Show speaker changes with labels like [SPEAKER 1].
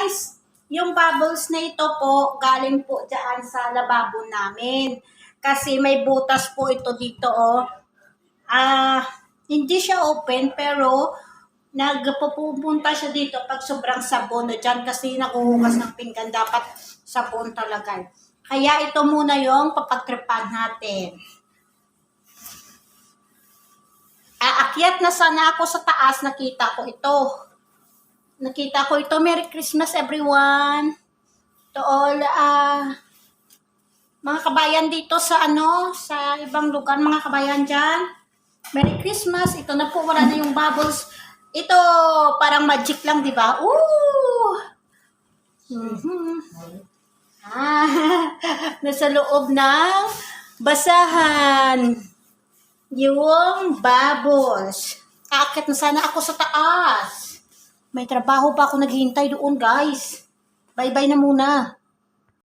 [SPEAKER 1] Guys, yung bubbles na ito po, galing po dyan sa lababo namin. Kasi may butas po ito dito, oh. Hindi siya open, pero nagpupunta siya dito pag sobrang sabon na dyan kasi nakuhugas ng pinggan. Dapat sabon talaga. Kaya ito muna yung papagtripan natin. Aakyat na sana ako sa taas, nakita ko ito. Merry Christmas everyone. To all mga kabayan dito sa sa ibang lugar, mga kabayan dyan. Merry Christmas. Ito na po, wala na yung bubbles. Ito parang magic lang, di ba? Ooh! Nasa loob ng basahan yung bubbles. Aakyat na sana ako sa taas. May trabaho pa ako naghihintay doon, guys. Bye-bye na muna.